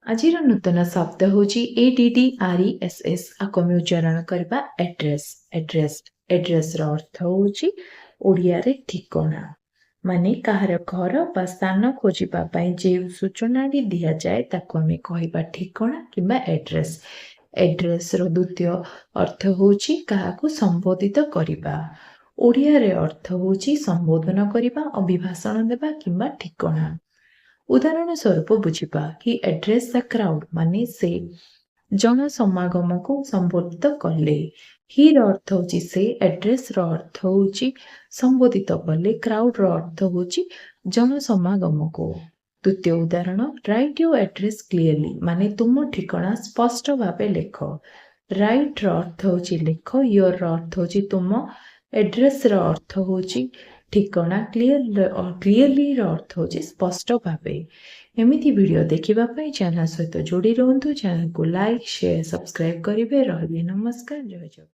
ଆଜିର ନୂତନ ଶବ୍ଦ ହେଉଛି ADDRESS। ଆକୁ ଆମେ ଉଚ୍ଚାରଣ କରିବା ଆଡ୍ରେସ୍। ଆଡ୍ରେସ୍ର ଅର୍ଥ ହେଉଛି ଓଡ଼ିଆରେ ଠିକଣା, ମାନେ କାହାର ଘର ବା ସ୍ଥାନ ଖୋଜିବା ପାଇଁ ଯେଉଁ ସୂଚନାଟି ଦିଆଯାଏ ତାକୁ ଆମେ କହିବା ଠିକଣା କିମ୍ବା ଆଡ୍ରେସ୍। ଆଡ୍ରେସ୍ର ଦ୍ୱିତୀୟ ଅର୍ଥ ହେଉଛି କାହାକୁ ସମ୍ବୋଧିତ କରିବା। ଓଡ଼ିଆରେ ଅର୍ଥ ହେଉଛି ସମ୍ବୋଧନ କରିବା, ଅଭିଭାଷଣ ଦେବା କିମ୍ବା ଠିକଣା। ଉଦାହରଣ ସ୍ୱରୂପ ବୁଝିବା, ହି ଆଡ୍ରେସ୍ ଦ କ୍ରାଉଡ୍, ମାନେ ସେ ଜନସମାଗମକୁ ସମ୍ବୋଧିତ କଲେ। ହିର ଅର୍ଥ ହେଉଛି ସେ, ଆଡ୍ରେସ୍ର ଅର୍ଥ ହେଉଛି ସମ୍ବୋଧିତ କଲେ, କ୍ରାଉଡ୍ର ଅର୍ଥ ହେଉଛି ଜନସମାଗମକୁ। ଦ୍ୱିତୀୟ ଉଦାହରଣ, ରାଇଟ୍ ୟୋର୍ ଆଡ୍ରେସ୍ କ୍ଲିୟରଲି, ମାନେ ତୁମ ଠିକଣା ସ୍ପଷ୍ଟ ଭାବେ ଲେଖ। ରାଇଟ୍ର ଅର୍ଥ ହେଉଛି ଲେଖ, ୟୋର୍ର ଅର୍ଥ ହେଉଛି ତୁମ, ଆଡ୍ରେସ୍ର ଅର୍ଥ ହେଉଛି ଠିକଣା, କ୍ଲିୟରଲିର ଅର୍ଥ ହେଉଛି ସ୍ପଷ୍ଟ ଭାବେ। ଏମିତି ଭିଡ଼ିଓ ଦେଖିବା ପାଇଁ ଚ୍ୟାନେଲ୍ ସହିତ ଯୋଡ଼ି ରୁହନ୍ତୁ। ଚ୍ୟାନେଲକୁ ଲାଇକ୍, ସେୟାର, ସବସ୍କ୍ରାଇବ୍ କରିବେ। ରହିଲି ନମସ୍କାର, ଜୟ ଜଗନ୍ନାଥ।